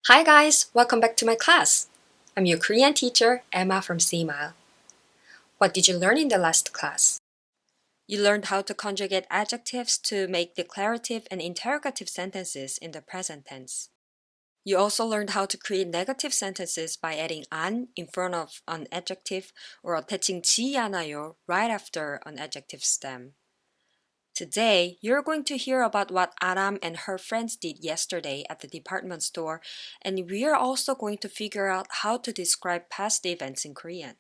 Hi guys, welcome back to my class. I'm your Korean teacher, Emma from SEEMILE. What did you learn in the last class? You learned how to conjugate adjectives to make declarative and interrogative sentences in the present tense. You also learned how to create negative sentences by adding 안 in front of an adjective or attaching 지 않아요 right after an adjective stem. Today, you're going to hear about what Aram and her friends did yesterday at the department store, and we are also going to figure out how to describe past events in Korean.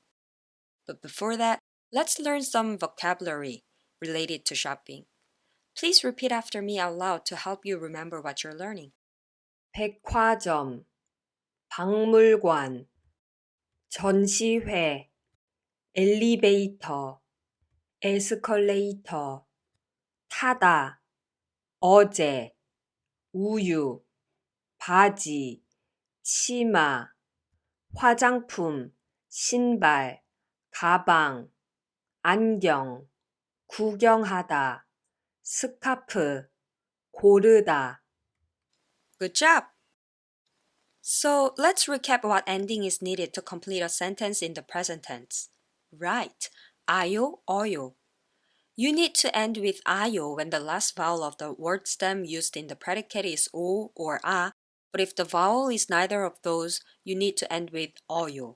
But before that, let's learn some vocabulary related to shopping. Please repeat after me out loud to help you remember what you're learning. 백화점, 박물관, 전시회, 엘리베이터, 에스컬레이터, 타다, 어제, 우유, 바지, 치마, 화장품, 신발, 가방, 안경, 구경하다, 스카프, 고르다. Good job! So let's recap what ending is needed to complete a sentence in the present tense. Right, 아요, 어요. You need to end with 아요 when the last vowel of the word stem used in the predicate is 오 or 아, but if the vowel is neither of those, you need to end with 어요.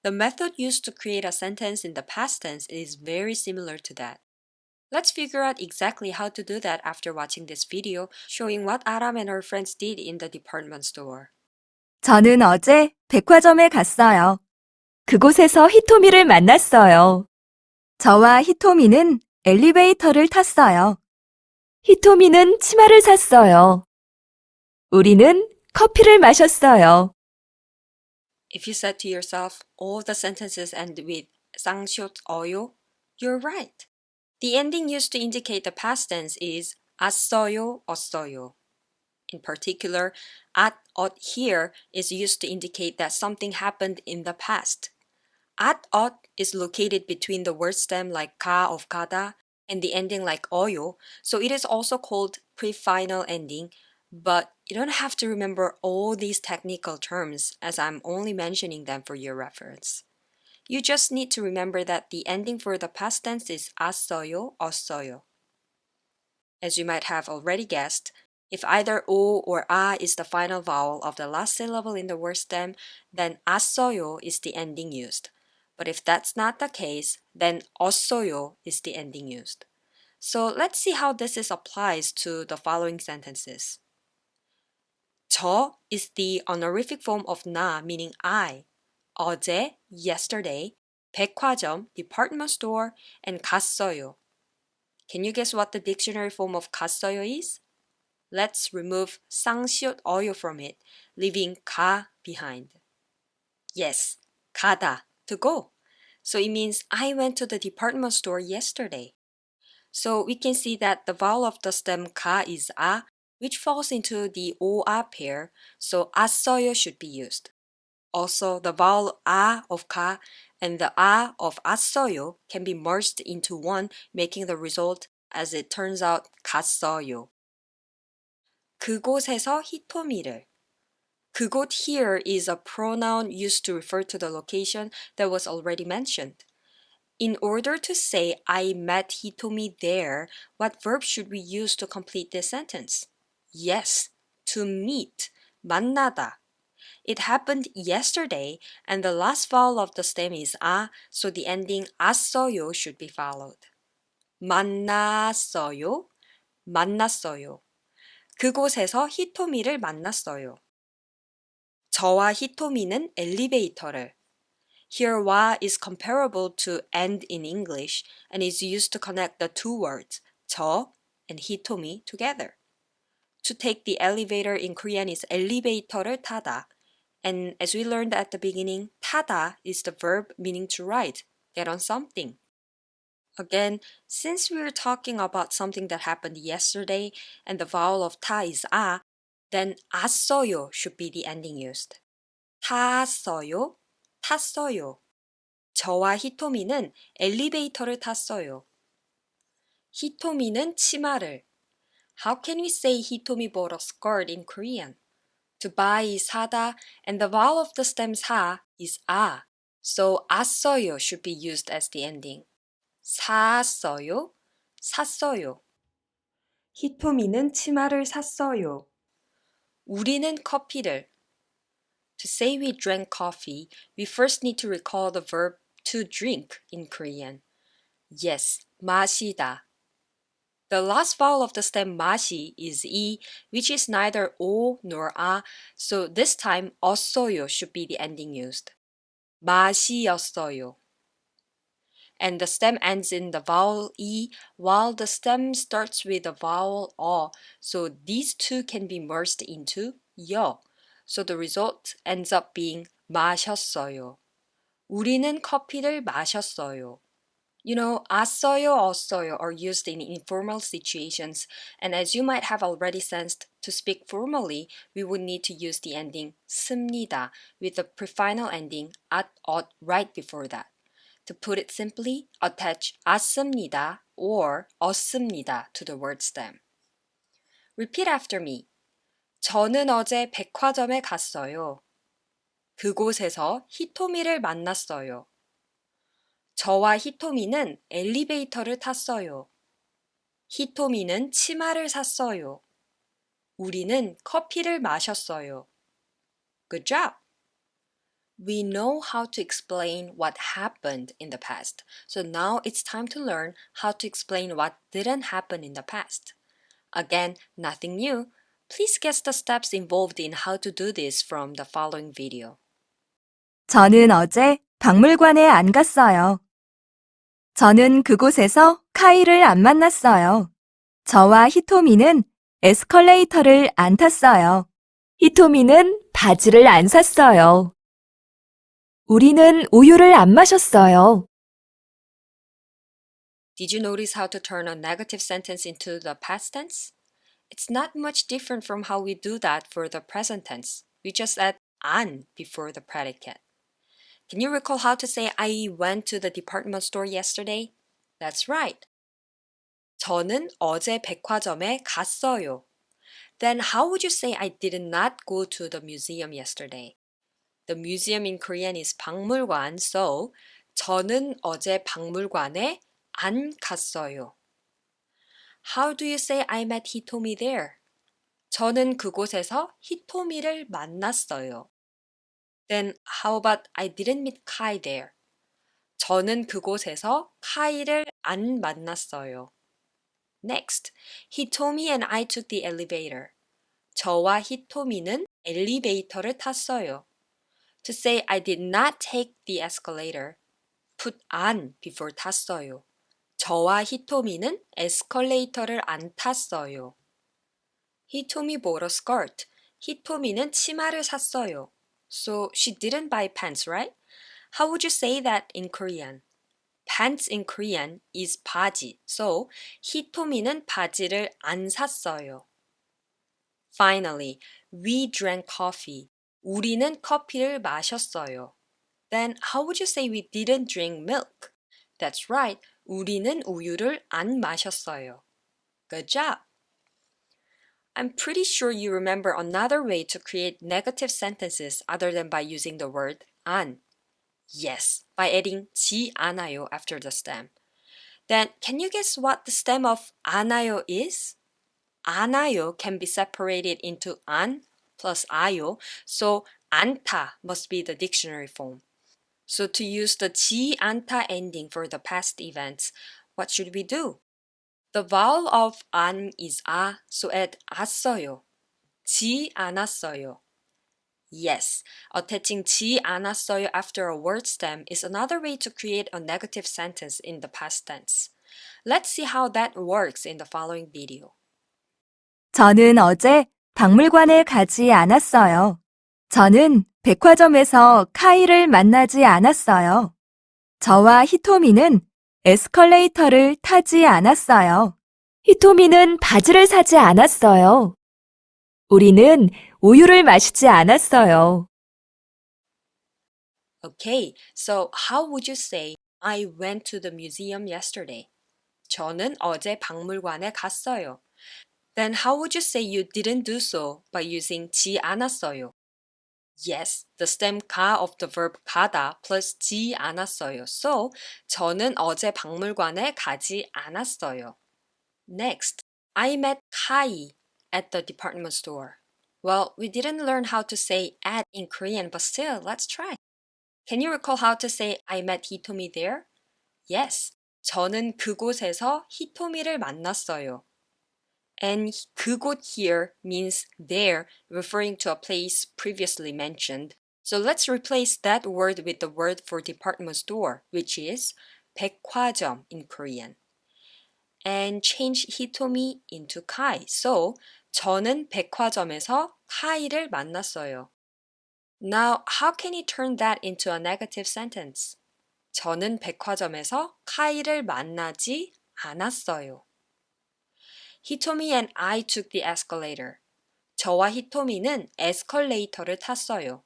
The method used to create a sentence in the past tense is very similar to that. Let's figure out exactly how to do that after watching this video showing what Aram and her friends did in the department store. 저는 어제 백화점에 갔어요. 그곳에서 히토미를 만났어요. 저와 히토미는 엘리베이터를 탔어요. 히토미는 치마를 샀어요. 우리는 커피를 마셨어요. If you said to yourself, all the sentences end with 쌍시옷 어요, you're right. The ending used to indicate the past tense is 않았어요, 없어요. In particular, at here is used to indicate that something happened in the past. At is located between the word stem like 가 of 가다 and the ending like 어요, so it is also called pre-final ending, but you don't have to remember all these technical terms as I'm only mentioning them for your reference. You just need to remember that the ending for the past tense is 않았어요, 없어요. As you might have already guessed, if either 오 or 아 is the final vowel of the last syllable in the word stem, then 않았어요 is the ending used. But if that's not the case, then 없어요 is the ending used. So let's see how this applies to the following sentences. 저 is the honorific form of 나, meaning I. 어제, yesterday, 백화점, department store, and 갔어요. Can you guess what the dictionary form of 갔어요 is? Let's remove 쌍시옷 어요 from it, leaving 가 behind. Yes, 가다, to go. So it means I went to the department store yesterday. So we can see that the vowel of the stem 가 is 아, which falls into the 오아 pair, so 않았어요 should be used. Also, the vowel 아 of 가 and the 아 of 않았어요 can be merged into one, making the result, as it turns out, 갔어요. 그곳에서 히토미를. 그곳 here is a pronoun used to refer to the location that was already mentioned. In order to say I met Hitomi there, what verb should we use to complete this sentence? Yes, to meet, 만나다. It happened yesterday, and the last vowel of the stem is 아, so the ending 않았어요 should be followed. 만났어요, 만났어요. 그곳에서 히토미를 만났어요. 저와 히토미는 엘리베이터를. Here 와 is comparable to and in English and is used to connect the two words 저 and 히토미 together. To take the elevator in Korean is 엘리베이터를 타다. And as we learned at the beginning, 타다 is the verb meaning to ride, get on something. Again, since we're talking about something that happened yesterday and the vowel of 타 is 아, then 않았어요 should be the ending used. 탔어요, 탔어요. 저와 히토미는 엘리베이터를 탔어요. 히토미는 치마를. How can we say Hitomi bought a skirt in Korean? To buy is 사다, and the vowel of the stem 사 is 아. So 았어요 should be used as the ending. 샀어요, 샀어요. 히토미는 치마를 샀어요. 우리는 커피를. To say we drank coffee, we first need to recall the verb to drink in Korean. Yes, 마시다. The last vowel of the stem 마시 is 이, which is neither 오 nor 아, so this time 었어요 should be the ending used. 마시였어요. And the stem ends in the vowel 이, while the stem starts with the vowel 어, so these two can be merged into 여. So the result ends up being 마셨어요. 우리는 커피를 마셨어요. You know, 않았어요, 없어요 are used in informal situations, and as you might have already sensed, to speak formally, we would need to use the ending 습니다 with the prefinal ending at, 엇 right before that. To put it simply, attach 않습니다 or 없습니다 to the word stem. Repeat after me. 저는 어제 백화점에 갔어요. 그곳에서 히토미를 만났어요. 저와 히토미는 엘리베이터를 탔어요. 히토미는 치마를 샀어요. 우리는 커피를 마셨어요. Good job! We know how to explain what happened in the past, so now it's time to learn how to explain what didn't happen in the past. Again, nothing new. Please guess the steps involved in how to do this from the following video. 저는 어제 박물관에 안 갔어요. 저는 그곳에서 카이를 안 만났어요. 저와 히토미는 에스컬레이터를 안 탔어요. 히토미는 바지를 안 샀어요. 우리는 우유를 안 마셨어요. Did you notice how to turn a negative sentence into the past tense? It's not much different from how we do that for the present tense. We just add 안 before the predicate. Can you recall how to say I went to the department store yesterday? That's right. 저는 어제 백화점에 갔어요. Then how would you say I did not go to the museum yesterday? The museum in Korean is 박물관, so 저는 어제 박물관에 안 갔어요. How do you say I met Hitomi there? 저는 그곳에서 히토미를 만났어요. Then how about I didn't meet Kai there? 저는 그곳에서 카이를 안 만났어요. Next, Hitomi and I took the elevator. 저와 히토미는 엘리베이터를 탔어요. To say I did not take the escalator, put 안 before 탔어요. 저와 히토미는 에스컬레이터를 안 탔어요. 히토미 bought a skirt. 히토미는 치마를 샀어요. So she didn't buy pants, right? How would you say that in Korean? Pants in Korean is 바지. So 히토미는 바지를 안 샀어요. Finally, we drank coffee. 우리는 커피를 마셨어요. Then how would you say we didn't drink milk? That's right. 우리는 우유를 안 마셨어요. Good job! I'm pretty sure you remember another way to create negative sentences other than by using the word 안. Yes, by adding 지 않아요 after the stem. Then can you guess what the stem of 않아요 is? 않아요 can be separated into 안 plus 아요, so 않다 must be the dictionary form. So to use the 지 않다 ending for the past events, what should we do? The vowel of 안 is 아, so add 았어요. 지 않았어요. Yes, attaching 지 않았어요 after a word stem is another way to create a negative sentence in the past tense. Let's see how that works in the following video. 저는 어제 박물관에 가지 않았어요. 저는 백화점에서 카이를 만나지 않았어요. 저와 히토미는 에스컬레이터를 타지 않았어요. 히토미는 바지를 사지 않았어요. 우리는 우유를 마시지 않았어요. Okay, so how would you say I went to the museum yesterday? 저는 어제 박물관에 갔어요. Then how would you say you didn't do so by using 지 않았어요? Yes, the stem 가 of the verb 가다 plus 지 않았어요. So, 저는 어제 박물관에 가지 않았어요. Next, I met Kai at the department store. Well, we didn't learn how to say at in Korean, but still, let's try. Can you recall how to say I met Hitomi there? Yes, 저는 그곳에서 히토미를 만났어요. And 그곳 here means there, referring to a place previously mentioned. So let's replace that word with the word for department store, which is 백화점 in Korean. And change Hitomi into Kai. So, 저는 백화점에서 카이를 만났어요. Now, how can you turn that into a negative sentence? 저는 백화점에서 카이를 만나지 않았어요. Hitomi and I took the escalator. 저와 히토미는 에스컬레이터를 탔어요.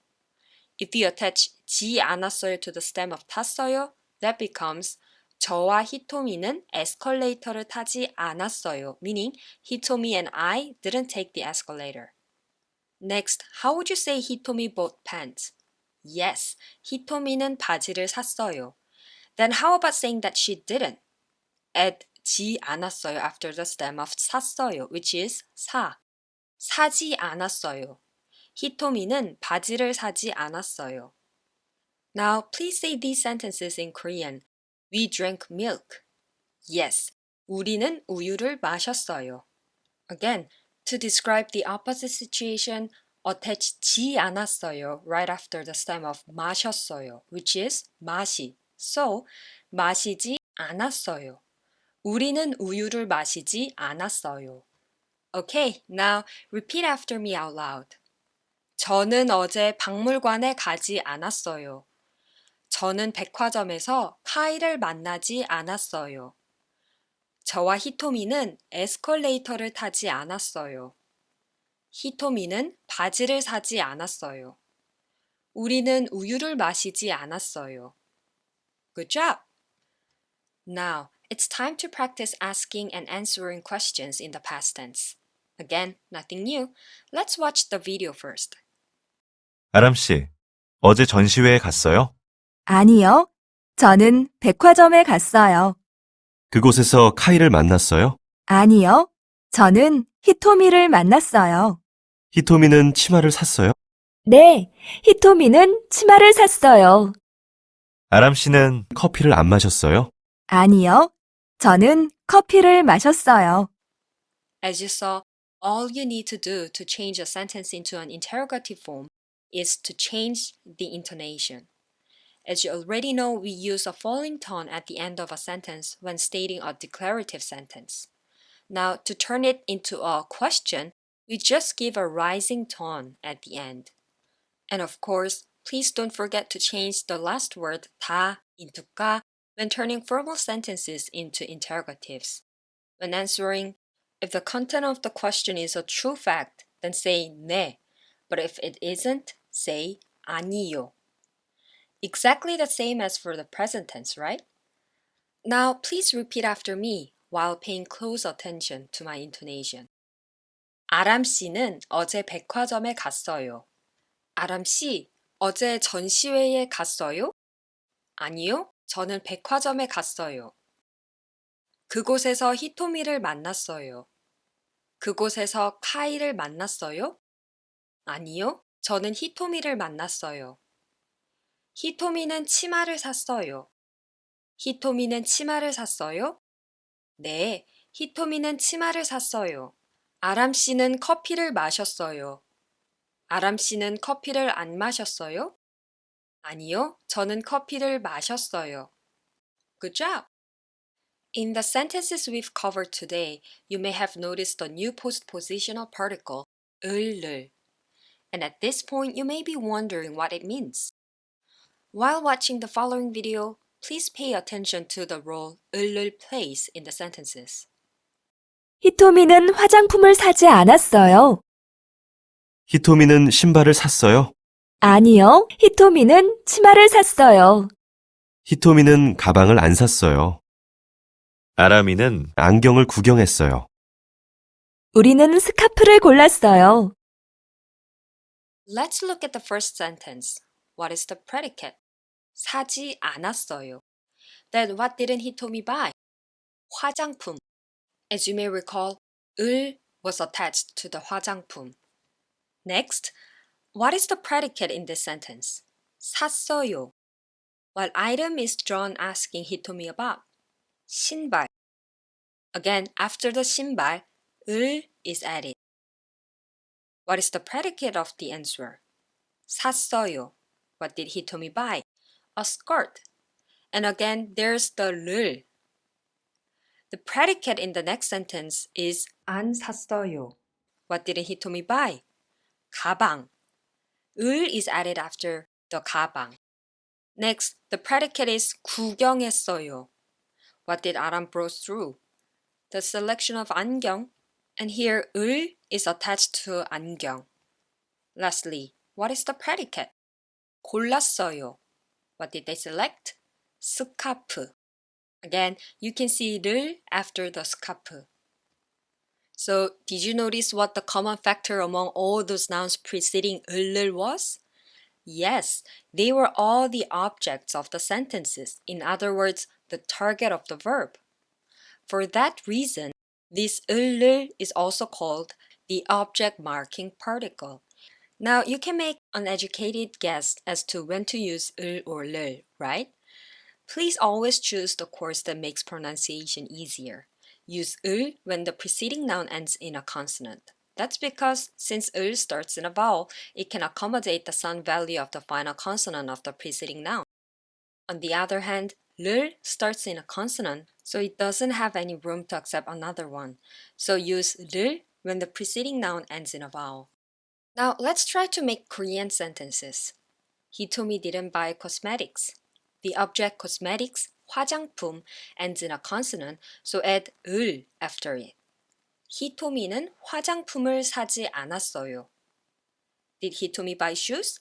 If you attach 지 않았어요 to the stem of 탔어요, that becomes 저와 히토미는 에스컬레이터를 타지 않았어요, meaning Hitomi and I didn't take the escalator. Next, how would you say Hitomi bought pants? Yes, 히토미는 바지를 샀어요. Then how about saying that she didn't? Add 지 않았어요 after the stem of 샀어요, which is 사. 사지 않았어요. 히토미는 바지를 사지 않았어요. Now, please say these sentences in Korean. We drank milk. Yes, 우리는 우유를 마셨어요. Again, to describe the opposite situation, attach 지 않았어요 right after the stem of 마셨어요, which is 마시. So, 마시지 않았어요. 우리는 우유를 마시지 않았어요. Okay, now repeat after me out loud. 저는 어제 박물관에 가지 않았어요. 저는 백화점에서 카이를 만나지 않았어요. 저와 히토미는 에스컬레이터를 타지 않았어요. 히토미는 바지를 사지 않았어요. 우리는 우유를 마시지 않았어요. Good job! Now, it's time to practice asking and answering questions in the past tense. Again, nothing new. Let's watch the video first. 아람 씨, 어제 전시회에 갔어요? 아니요. 저는 백화점에 갔어요. 그곳에서 카이를 만났어요? 아니요. 저는 히토미를 만났어요. 히토미는 치마를 샀어요? 네, 히토미는 치마를 샀어요. 아람 씨는 커피를 안 마셨어요? 아니요. 저는 커피를 마셨어요. As you saw, all you need to do to change a sentence into an interrogative form is to change the intonation. As you already know, we use a falling tone at the end of a sentence when stating a declarative sentence. Now, to turn it into a question, we just give a rising tone at the end. And of course, please don't forget to change the last word 다 into 가 when turning formal sentences into interrogatives. When answering, if the content of the question is a true fact, then say 네. But if it isn't, say 아니요. Exactly the same as for the present tense, right? Now, please repeat after me while paying close attention to my intonation. 아람 씨는 어제 백화점에 갔어요. 아람 씨, 어제 전시회에 갔어요? 아니요, 저는 백화점에 갔어요. 그곳에서 히토미를 만났어요. 그곳에서 카이를 만났어요? 아니요, 저는 히토미를 만났어요. 히토미는 치마를 샀어요. 히토미는 치마를 샀어요? 네, 히토미는 치마를 샀어요. 아람 씨는 커피를 마셨어요. 아람 씨는 커피를 안 마셨어요? 아니요, 저는 커피를 마셨어요. Good job! In the sentences we've covered today, you may have noticed the new postpositional particle, 을을. And at this point, you may be wondering what it means. While watching the following video, please pay attention to the role 을을 plays in the sentences. 히토미는 화장품을 사지 않았어요. 히토미는 신발을 샀어요? 아니요. 히토미는 치마를 샀어요. 히토미는 가방을 안 샀어요. 아람이는 안경을 구경했어요. 우리는 스카프를 골랐어요. Let's look at the first sentence. What is the predicate? 사지 않았어요. Then what didn't Hitomi buy? 화장품. As you may recall, 을 was attached to the 화장품. Next, what is the predicate in this sentence? 샀어요. What item is John asking Hitomi about? 신발. Again, after the 신발, 을 is added. What is the predicate of the answer? 샀어요. What did Hitomi buy? A skirt. And again, there's the 를. The predicate in the next sentence is 안 샀어요. What did Hitomi buy? 가방. 을 is added after the 가방. Next, the predicate is 구경했어요. What did Aram browse through? The selection of 안경. And here, 을 is attached to 안경. Lastly, what is the predicate? 골랐어요. What did they select? 스카프. Again, you can see 를 after the 스카프. So, did you notice what the common factor among all those nouns preceding 을을 was? Yes, they were all the objects of the sentences. In other words, the target of the verb. For that reason, this 을을 is also called the object marking particle. Now, you can make an educated guess as to when to use 을 or 를, right? Please always choose the course that makes pronunciation easier. Use 을 when the preceding noun ends in a consonant. That's because since 을 starts in a vowel, it can accommodate the sound value of the final consonant of the preceding noun. On the other hand, 를 starts in a consonant, so it doesn't have any room to accept another one. So use 를 when the preceding noun ends in a vowel. Now let's try to make Korean sentences. Hitomi didn't buy cosmetics. The object cosmetics, 화장품, ends in a consonant, so add 을 after it. 히토미는 화장품을 사지 않았어요. Did Hitomi buy shoes?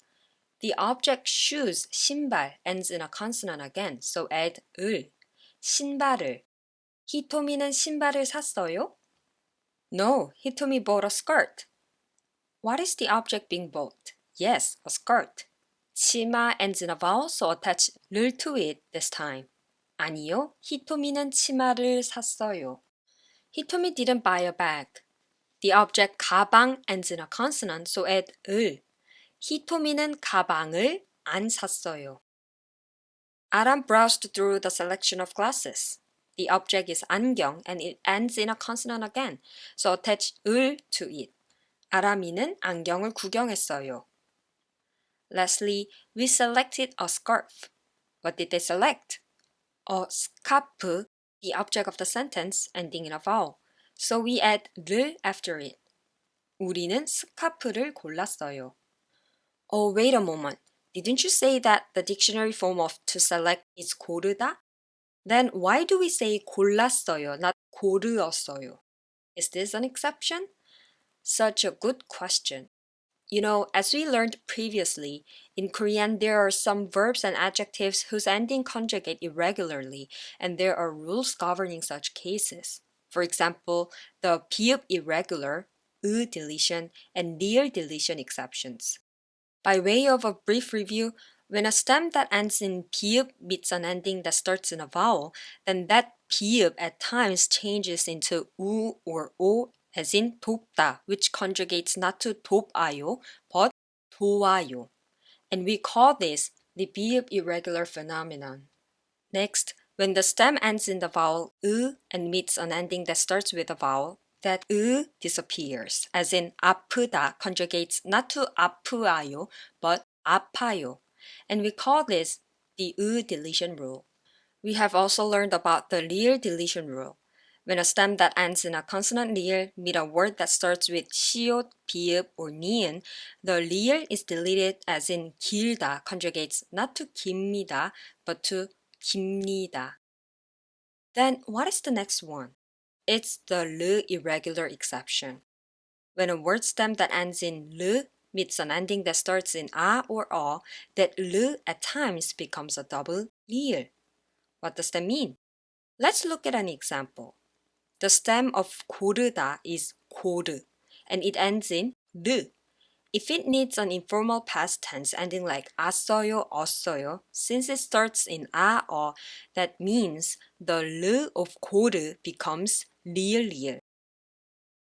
The object shoes, 신발, ends in a consonant again, so add 을. 신발을. 히토미는 신발을 샀어요? No, Hitomi bought a skirt. What is the object being bought? Yes, a skirt. 치마 ends in a vowel, so attach 를 to it this time. 아니요, 히토미는 치마를 샀어요. Hitomi didn't buy a bag. The object 가방 ends in a consonant, so add 을. 히토미는 가방을 안 샀어요. Aram browsed through the selection of glasses. The object is 안경 and it ends in a consonant again, so attach 을 to it. 아람이는 안경을 구경했어요. Lastly, we selected a scarf. What did they select? A 스카프, the object of the sentence ending in a vowel. So we add 를 after it. 우리는 스카프를 골랐어요. Oh, wait a moment. Didn't you say that the dictionary form of to select is 고르다? Then why do we say 골랐어요, not 고르었어요? Is this an exception? Such a good question. You know, as we learned previously, in Korean there are some verbs and adjectives whose ending conjugate irregularly, and there are rules governing such cases. For example, the 비읍 irregular, deletion, and Lear deletion exceptions. By way of a brief review, when a stem that ends in 비읍 meets an ending that starts in a vowel, then that 비읍 at times changes into 우 or 오, as in 돕다, which conjugates not to 돕아요, but 도와요. And we call this the 비읍 irregular phenomenon. Next, when the stem ends in the vowel and meets an ending that starts with a vowel, that disappears, as in 아프다 conjugates not to 아프아요, but 아파요. And we call this the deletion rule. We have also learned about the Lear deletion rule. When a stem that ends in a consonant Lear meet a word that starts with 시옷, 비읍, or 니은, the Lear is deleted as in 길다 conjugates not to 깁니다, but to 깁니다. Then what is the next one? It's the 르 irregular exception. When a word stem that ends in 르 meets an ending that starts in 아 or 어, that 르 at times becomes a double 리을. What does that mean? Let's look at an example. The stem of 고르다 is 고르, and it ends in 르. If it needs an informal past tense ending like 았어요, 었어요, since it starts in 아, 어, that means the 르 of 고르 becomes 리을.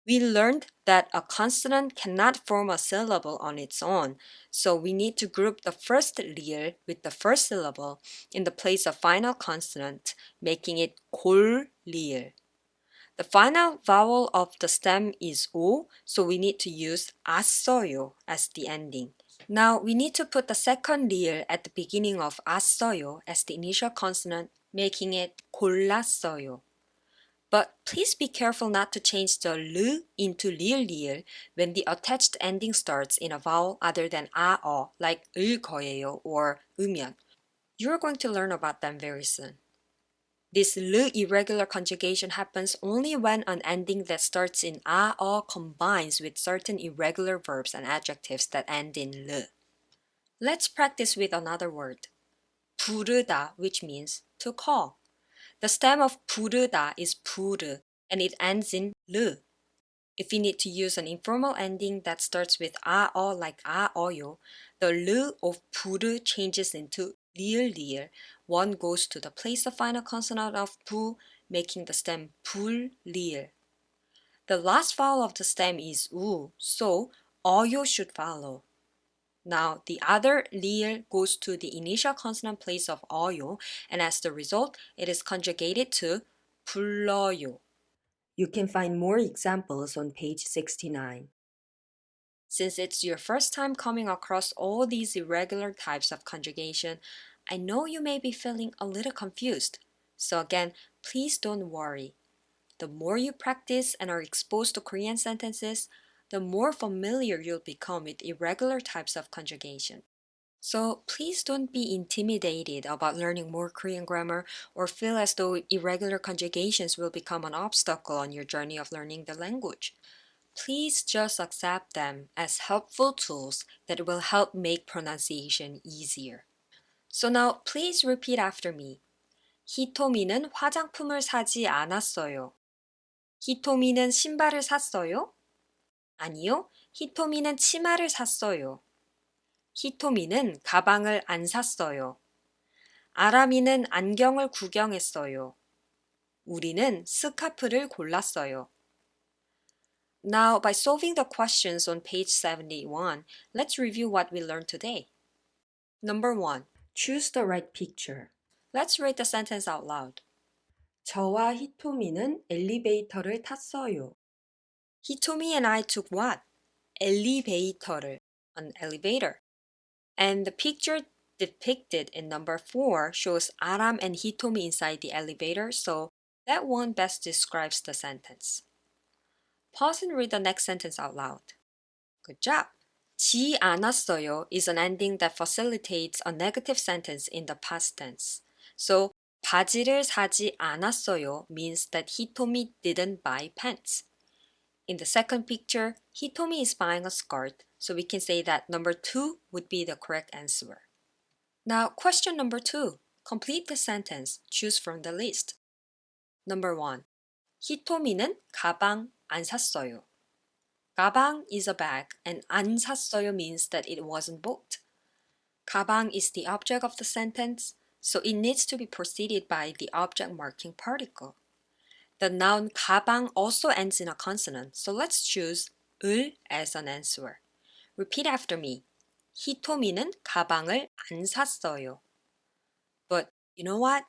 We learned that a consonant cannot form a syllable on its own, so we need to group the first 리을 with the first syllable in the place of final consonant, making it 골리을. The final vowel of the stem is O, so we need to use 았어요 as the ending. Now we need to put the second 리을 at the beginning of 았어요 as the initial consonant, making it 골랐어요. But please be careful not to change the 르 into 리을 when the attached ending starts in a vowel other than 아, 어, like 을 거예요 or 으면. You're going to learn about them very soon. This 르 irregular conjugation happens only when an ending that starts in 아, 어 combines with certain irregular verbs and adjectives that end in 르. Let's practice with another word. 부르다, which means to call. The stem of 부르다 is 부르, and it ends in 르. If you need to use an informal ending that starts with 아, 어 like 아, 어요, the 르 of 부르 changes into 리을. One goes to the place of final consonant of 부, making the stem 불리을. The last vowel of the stem is 우, so 어요 should follow. Now, the other 리을 goes to the initial consonant place of 어요, and as the result, it is conjugated to 불러요. You can find more examples on page 69. Since it's your first time coming across all these irregular types of conjugation, I know you may be feeling a little confused. So again, please don't worry. The more you practice and are exposed to Korean sentences, the more familiar you'll become with irregular types of conjugation. So please don't be intimidated about learning more Korean grammar or feel as though irregular conjugations will become an obstacle on your journey of learning the language. Please just accept them as helpful tools that will help make pronunciation easier. So now please repeat after me. 히토미는 화장품을 사지 않았어요. 히토미는 신발을 샀어요? 아니요, 히토미는 치마를 샀어요. 히토미는 가방을 안 샀어요. 아람이는 안경을 구경했어요. 우리는 스카프를 골랐어요. Now, by solving the questions on page 71, let's review what we learned today. Number 1. Choose the right picture. Let's read the sentence out loud. 저와 히토미는 엘리베이터를 탔어요. Hitomi and I took what? 엘리베이터를, an elevator. And the picture depicted in number 4 shows Aram and Hitomi inside the elevator, so that one best describes the sentence. Pause and read the next sentence out loud. Good job! 지 않았어요 is an ending that facilitates a negative sentence in the past tense. So, 바지를 사지 않았어요 means that Hitomi didn't buy pants. In the second picture, Hitomi is buying a skirt, so we can say that number 2 would be the correct answer. Now, question number 2. Complete the sentence. Choose from the list. Number 1. 히토미는 가방 안 샀어요. 가방 is a bag, and 안 샀어요 means that it wasn't bought. 가방 is the object of the sentence, so it needs to be preceded by the object marking particle. The noun 가방 also ends in a consonant, so let's choose 을 as an answer. Repeat after me. 히토미는 가방을 안 샀어요. But you know what?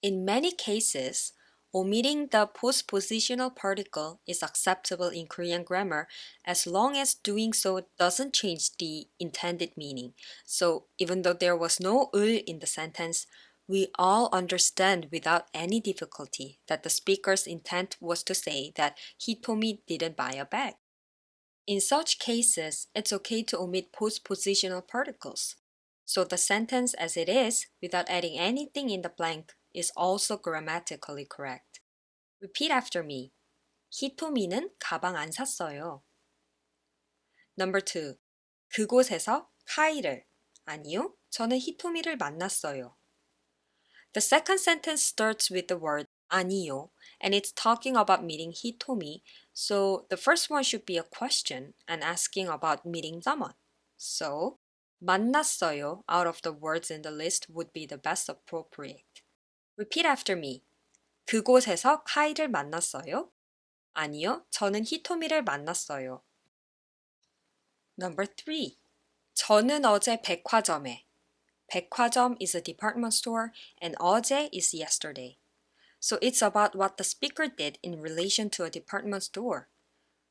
In many cases, omitting the postpositional particle is acceptable in Korean grammar as long as doing so doesn't change the intended meaning. So even though there was no 을 in the sentence, we all understand without any difficulty that the speaker's intent was to say that Hitomi didn't buy a bag. In such cases, it's okay to omit postpositional particles. So the sentence as it is, without adding anything in the blank, is also grammatically correct. Repeat after me. 히토미는 가방 안 샀어요. Number 2. 그곳에서 카이를, 아니요, 저는 히토미를 만났어요. The second sentence starts with the word 아니요, and it's talking about meeting Hitomi, so the first one should be a question and asking about meeting someone. So, 만났어요 out of the words in the list would be the best appropriate. Repeat after me. 그곳에서 카이를 만났어요? 아니요, 저는 히토미를 만났어요. Number 3. 저는 어제 백화점에. 백화점 is a department store and 어제 is yesterday. So it's about what the speaker did in relation to a department store.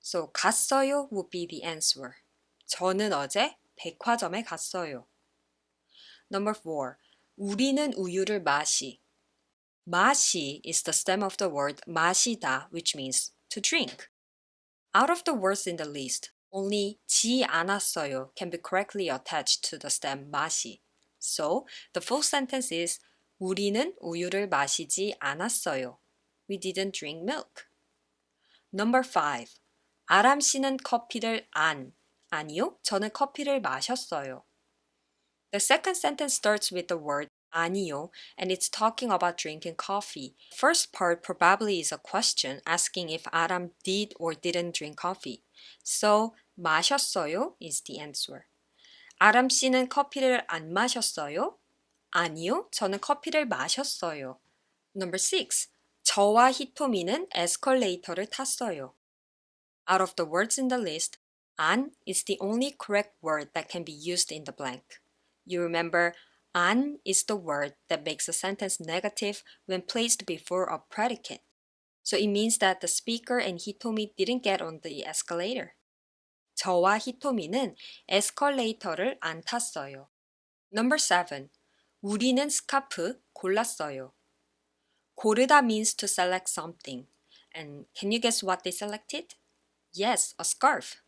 So 갔어요 would be the answer. 저는 어제 백화점에 갔어요. Number 4. 우리는 우유를 마시. 마시 is the stem of the word 마시다, which means to drink. Out of the words in the list, only 지 않았어요 can be correctly attached to the stem 마시. So the full sentence is 우리는 우유를 마시지 않았어요. We didn't drink milk. Number 5. 아람 씨는 커피를 아니요, 저는 커피를 마셨어요. The second sentence starts with the word 아니요, and it's talking about drinking coffee. First part probably is a question asking if Aram did or didn't drink coffee. So 마셨어요 is the answer. 아람 씨는 커피를 안 마셨어요? 아니요, 저는 커피를 마셨어요. Number 6. 저와 히토미는 에스컬레이터를 탔어요. Out of the words in the list, 안 is the only correct word that can be used in the blank. You remember, 안 is the word that makes a sentence negative when placed before a predicate. So it means that the speaker and 히토미 didn't get on the escalator. 저와 히토미는 에스컬레이터를 안 탔어요. Number 7. 우리는 스카프 골랐어요. 고르다 means to select something. And can you guess what they selected? Yes, a scarf.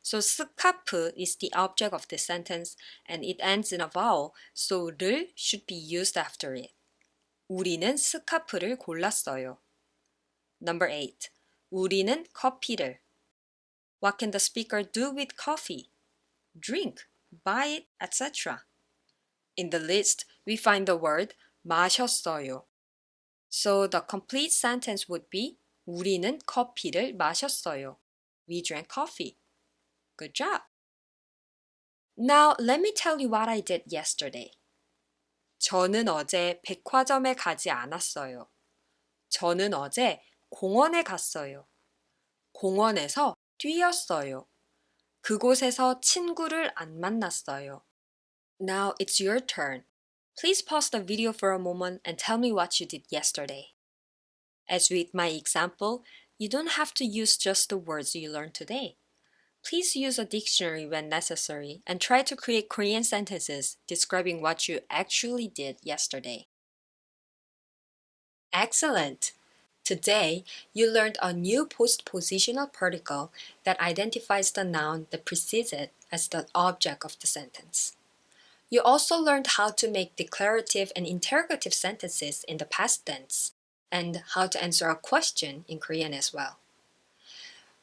So 스카프 is the object of this sentence and it ends in a vowel, so 를 should be used after it. 우리는 스카프를 골랐어요. Number 8. 우리는 커피를. What can the speaker do with coffee? Drink, buy it, etc. In the list, we find the word 마셨어요. So the complete sentence would be 우리는 커피를 마셨어요. We drank coffee. Good job. Now let me tell you what I did yesterday. 저는 어제 백화점에 가지 않았어요. 저는 어제 공원에 갔어요. 공원에서 뛰었어요. 그곳에서 친구를 안 만났어요. Now it's your turn. Please pause the video for a moment and tell me what you did yesterday. As with my example, you don't have to use just the words you learned today. Please use a dictionary when necessary and try to create Korean sentences describing what you actually did yesterday. Excellent! Today, you learned a new postpositional particle that identifies the noun that precedes it as the object of the sentence. You also learned how to make declarative and interrogative sentences in the past tense and how to answer a question in Korean as well.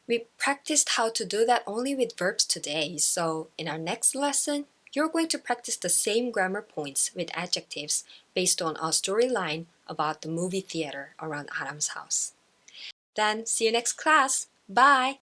We practiced how to do that only with verbs today, so in our next lesson, you're going to practice the same grammar points with adjectives based on a storyline about the movie theater around Aram's house. Then, see you next class. Bye!